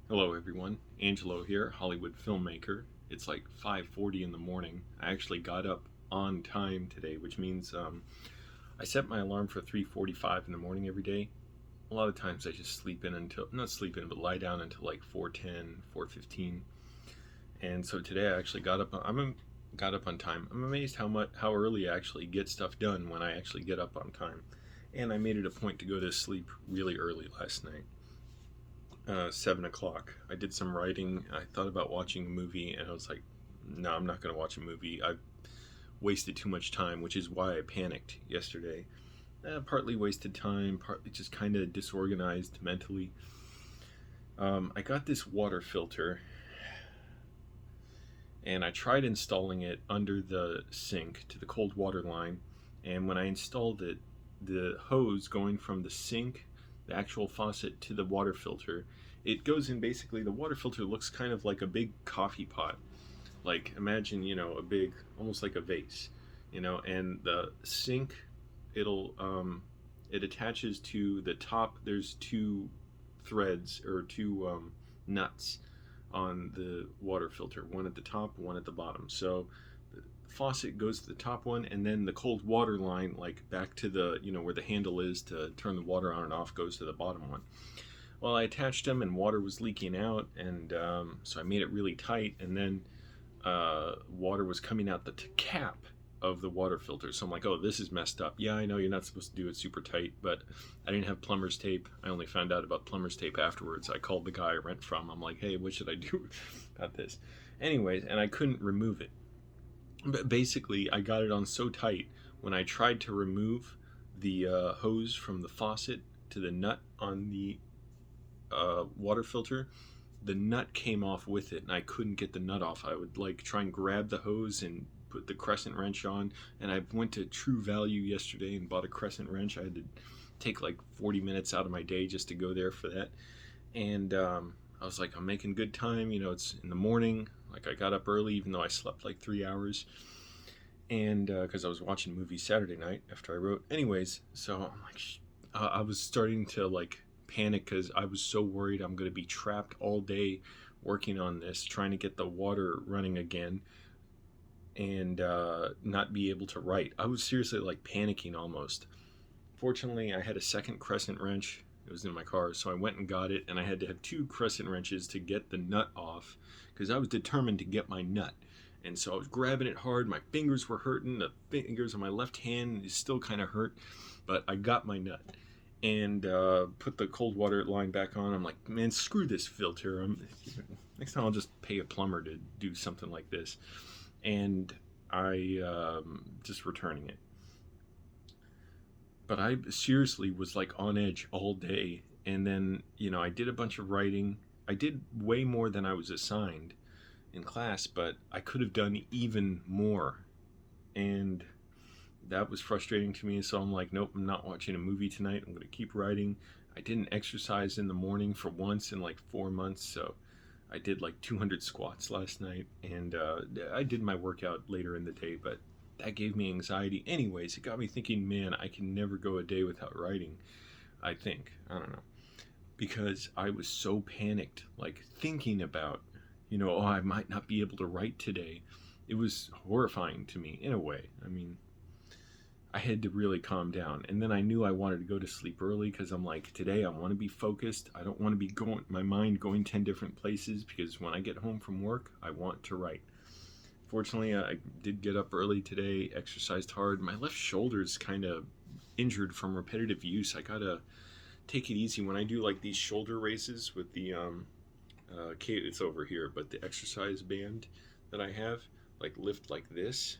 Hello everyone, Angelo here, Hollywood filmmaker. It's like 5:40 in the morning. I actually got up on time today, which means I set my alarm for 3:45 in the morning every day. A lot of times I just sleep in until, not sleep in, but lie down until like 4:10, 4:15. And so today I actually got up on time. I'm amazed how early I actually get stuff done when I actually get up on time. And I made it a point to go to sleep really early last night. 7 o'clock. I did some writing. I thought about watching a movie, and I was like, no, I'm not going to watch a movie. I've wasted too much time, which is why I panicked yesterday. Partly wasted time, partly just kind of disorganized mentally. I got this water filter, and I tried installing it under the sink to the cold water line. And when I installed it, the hose going from the sink, the actual faucet, to the water filter, it goes in basically, the water filter looks kind of like a big coffee pot. Like imagine, a big, almost like a vase, and the sink, it attaches to the top. There's two threads or two nuts on the water filter, one at the top, one at the bottom. So the faucet goes to the top one, and then the cold water line, like back to the, where the handle is to turn the water on and off, goes to the bottom one. Well, I attached them, and water was leaking out, and so I made it really tight, and then water was coming out the cap of the water filter. So I'm like, oh, this is messed up. Yeah, I know you're not supposed to do it super tight, but I didn't have plumber's tape. I only found out about plumber's tape afterwards. I called the guy I rent from. I'm like, hey, what should I do about this? Anyways, and I couldn't remove it. But basically, I got it on so tight, when I tried to remove the hose from the faucet to the nut on the water filter, the nut came off with it, and I couldn't get the nut off. I would like try and grab the hose and put the crescent wrench on, and I went to True Value yesterday and bought a crescent wrench. I had to take like 40 minutes out of my day just to go there for that. And I was like, I'm making good time. It's in the morning. Like, I got up early, even though I slept like 3 hours. And because I was watching movies Saturday night after I wrote. Anyways, so I'm like, I was starting to like panic because I was so worried I'm going to be trapped all day working on this, trying to get the water running again, and not be able to write. I was seriously like panicking almost. Fortunately, I had a second crescent wrench. It was in my car, so I went and got it, and I had to have two crescent wrenches to get the nut off because I was determined to get my nut. And so I was grabbing it hard. My fingers were hurting. The fingers on my left hand is still kind of hurt, but I got my nut and put the cold water line back on. I'm like, man, screw this filter. Next time I'll just pay a plumber to do something like this. And I just returning it. But I seriously was like on edge all day. And then, I did a bunch of writing. I did way more than I was assigned in class, but I could have done even more. And that was frustrating to me. So I'm like, nope, I'm not watching a movie tonight. I'm going to keep writing. I didn't exercise in the morning for once in like 4 months. So I did like 200 squats last night, and I did my workout later in the day, but that gave me anxiety. Anyways, it got me thinking, man, I can never go a day without writing, I think. I don't know. Because I was so panicked, like thinking about, oh, I might not be able to write today. It was horrifying to me in a way. I mean, I had to really calm down. And then I knew I wanted to go to sleep early because I'm like, today I want to be focused. I don't want to be my mind going 10 different places, because when I get home from work, I want to write. Fortunately, I did get up early today, exercised hard. My left shoulder is kind of injured from repetitive use. I gotta take it easy when I do like these shoulder raises with the it's over here, but the exercise band that I have, like lift like this.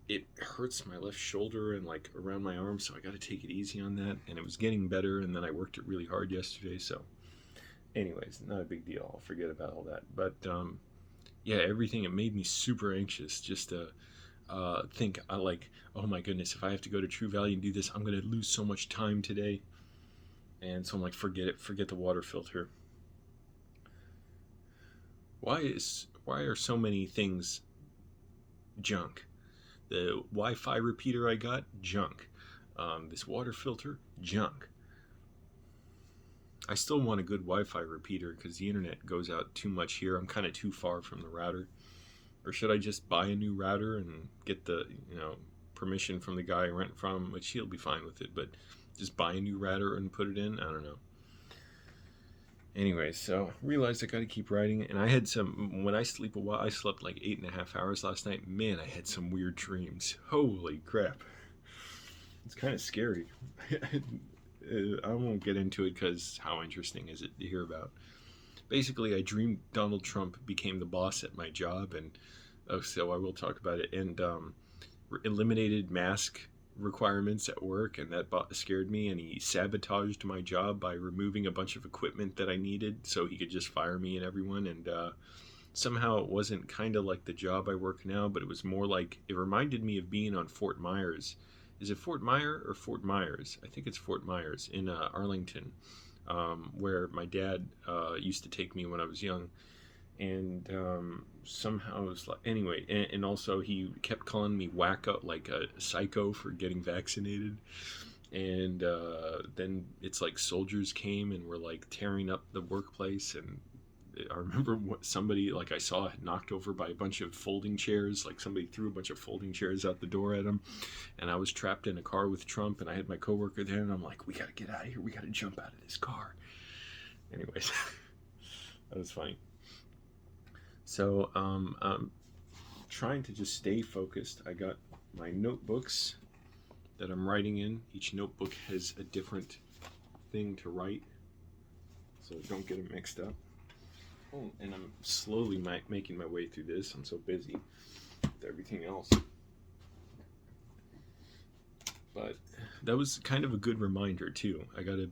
It hurts my left shoulder and like around my arm, so I got to take it easy on that. And it was getting better, and then I worked it really hard yesterday. So, anyways, not a big deal. I'll forget about all that. But yeah, everything, it made me super anxious just to think, like, oh my goodness, if I have to go to True Value and do this, I'm going to lose so much time today. And so I'm like, forget it, forget the water filter. Why are so many things junk? The Wi-Fi repeater I got, junk. This water filter, junk. I still want a good Wi-Fi repeater because the internet goes out too much here. I'm kind of too far from the router. Or should I just buy a new router and get the, permission from the guy I rent from, which he'll be fine with it, but just buy a new router and put it in? I don't know. Anyway, so I realized I got to keep writing. And I had when I sleep a while, I slept like 8.5 hours last night. Man, I had some weird dreams. Holy crap. It's kind of scary. I won't get into it because how interesting is it to hear about? Basically, I dreamed Donald Trump became the boss at my job, and so I will talk about it, and eliminated mask requirements at work, and that scared me, and he sabotaged my job by removing a bunch of equipment that I needed so he could just fire me and everyone, and somehow it wasn't kind of like the job I work now, but it was more like, it reminded me of being on Fort Myers. Is it Fort Myer or Fort Myers? I think it's Fort Myers in Arlington, where my dad used to take me when I was young. And somehow it was like, anyway, and also he kept calling me wacko, like a psycho for getting vaccinated. And then it's like soldiers came and were like tearing up the workplace, and I remember somebody, like, I saw knocked over by a bunch of folding chairs, like somebody threw a bunch of folding chairs out the door at him, and I was trapped in a car with Trump, and I had my coworker there, and I'm like, we gotta get out of here, we gotta jump out of this car. Anyways, that was funny. So I'm trying to just stay focused. I got my notebooks that I'm writing in. Each notebook has a different thing to write, so don't get them mixed up. Oh, and I'm slowly making my way through this. I'm so busy with everything else. But that was kind of a good reminder too. I gotta,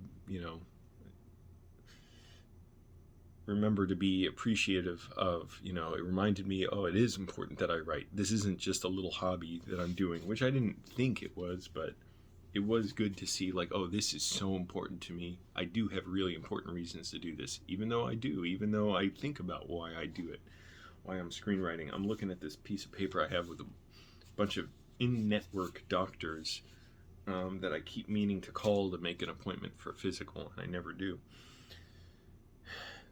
remember to be appreciative of, it reminded me, oh, it is important that I write. This isn't just a little hobby that I'm doing, which I didn't think it was, but it was good to see, like, oh, this is so important to me. I do have really important reasons to do this, even though I think about why I do it, why I'm screenwriting. I'm looking at this piece of paper I have with a bunch of in-network doctors that I keep meaning to call to make an appointment for a physical, and I never do.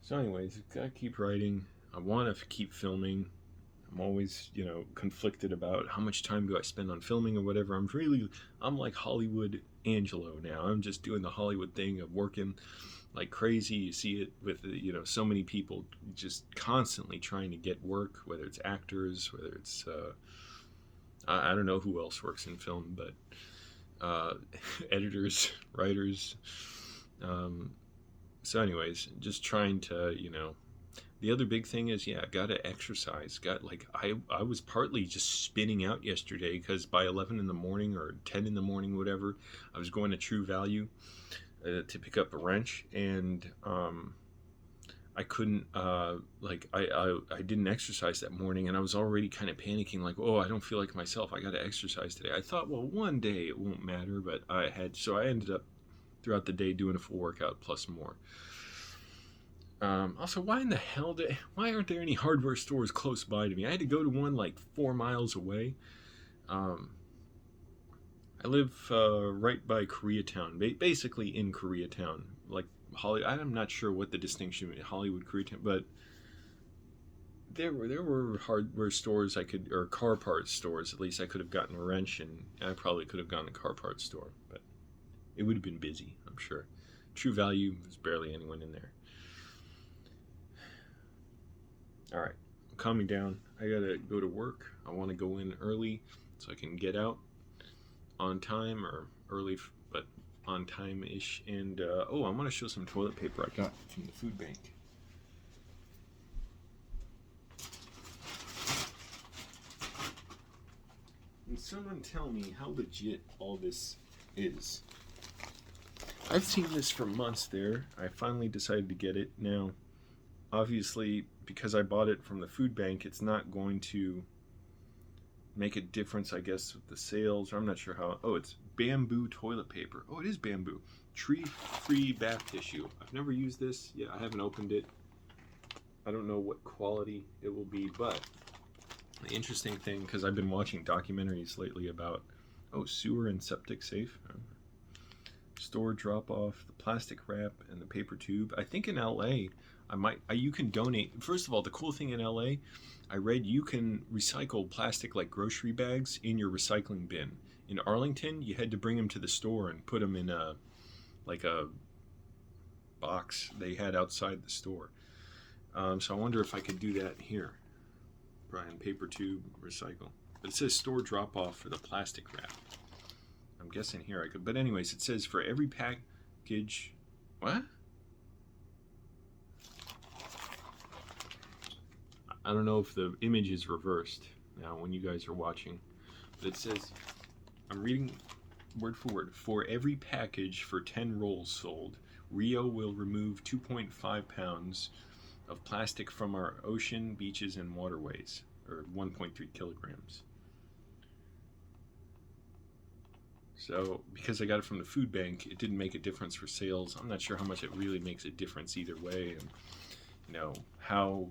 So anyways, I gotta keep writing. I want to keep filming. I'm always, conflicted about how much time do I spend on filming or whatever. I'm like Hollywood Angelo now. I'm just doing the Hollywood thing of working like crazy. You see it with, so many people just constantly trying to get work, whether it's actors, whether it's, I don't know who else works in film, but editors, writers. So anyways, just trying to, the other big thing is, I gotta exercise. I was partly just spinning out yesterday because by 11 in the morning or 10 in the morning, whatever, I was going to True Value to pick up a wrench, and I couldn't, I didn't exercise that morning, and I was already kind of panicking, like, oh, I don't feel like myself. I gotta exercise today. I thought, well, one day it won't matter, but I ended up throughout the day doing a full workout plus more. Also, why aren't there any hardware stores close by to me? I had to go to one like 4 miles away. I live right by Koreatown, basically in Koreatown, like I'm not sure what the distinction between Hollywood, Koreatown, but there were hardware stores or car parts stores. At least I could have gotten a wrench, and I probably could have gone to a car parts store, but it would have been busy, I'm sure. True Value, there's barely anyone in there. All right, I'm calming down. I gotta go to work. I want to go in early so I can get out on time, or early, but on time-ish. And I want to show some toilet paper I got from the food bank. And someone tell me how legit all this is. I've seen this for months there. I finally decided to get it. Now, obviously, because I bought it from the food bank, it's not going to make a difference, I guess, with the sales. I'm not sure how. Oh, it's bamboo toilet paper. Oh, it is bamboo. Tree-free bath tissue. I've never used this. Yeah, I haven't opened it. I don't know what quality it will be, but the interesting thing, because I've been watching documentaries lately about, sewer and septic safe. Store drop off, the plastic wrap, and the paper tube. I think in LA, you can donate. First of all, the cool thing in LA, I read you can recycle plastic like grocery bags in your recycling bin. In Arlington, you had to bring them to the store and put them in a box they had outside the store. So I wonder if I could do that here. Brian, paper tube, recycle. But it says store drop off for the plastic wrap. I'm guessing here I could. But anyways, it says for every package. What? I don't know if the image is reversed now when you guys are watching. But it says, I'm reading word for word. For every package for 10 rolls sold, Rio will remove 2.5 pounds of plastic from our ocean, beaches, and waterways, or 1.3 kilograms. So, because I got it from the food bank, it didn't make a difference for sales. I'm not sure how much it really makes a difference either way, and how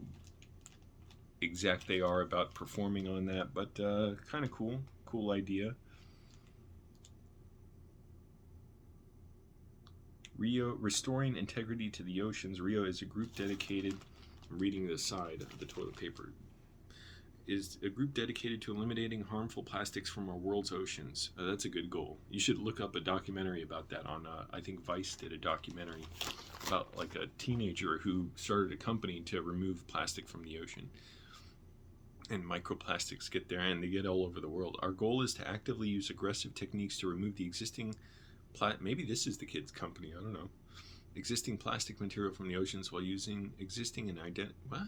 exact they are about performing on that, but kind of cool idea. Rio, restoring integrity to the oceans. Rio is a group dedicated, I'm reading the side of the toilet paper, is a group dedicated to eliminating harmful plastics from our world's oceans. That's a good goal. You should look up a documentary about that on, I think Vice did a documentary about like a teenager who started a company to remove plastic from the ocean. And microplastics get there, and they get all over the world. Our goal is to actively use aggressive techniques to remove the existing maybe this is the kid's company, I don't know. Existing plastic material from the oceans while using existing and what?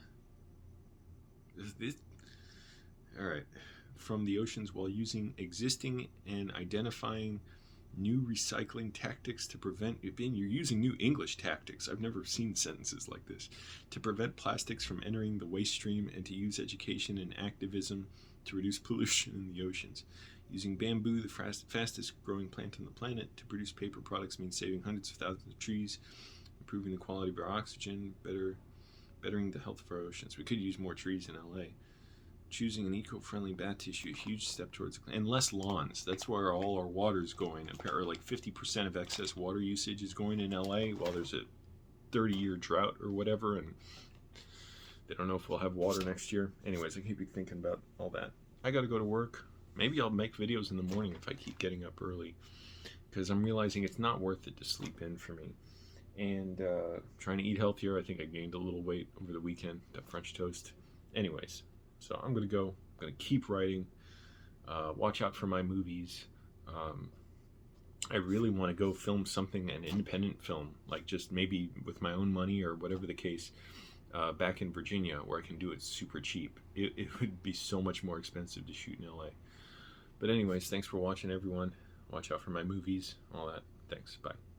This? All right. From the oceans while using existing and identifying new recycling tactics to prevent, you're using new English tactics. I've never seen sentences like this. To prevent plastics from entering the waste stream and to use education and activism to reduce pollution in the oceans. Using bamboo, the fastest growing plant on the planet, to produce paper products means saving hundreds of thousands of trees, improving the quality of our oxygen, bettering the health of our oceans. We could use more trees in LA. Choosing an eco-friendly bat tissue, a huge step towards, and less lawns. That's where all our water's going. Apparently, like 50% of excess water usage is going in LA while there's a 30-year drought or whatever, and they don't know if we'll have water next year. Anyways, I keep thinking about all that. I gotta go to work. Maybe I'll make videos in the morning if I keep getting up early, because I'm realizing it's not worth it to sleep in for me. And trying to eat healthier. I think I gained a little weight over the weekend, that French toast. Anyways, so I'm going to go. I'm going to keep writing. Watch out for my movies. I really want to go film something, an independent film, like just maybe with my own money or whatever the case, back in Virginia, where I can do it super cheap. It would be so much more expensive to shoot in LA. But anyways, thanks for watching, everyone. Watch out for my movies, all that. Thanks. Bye.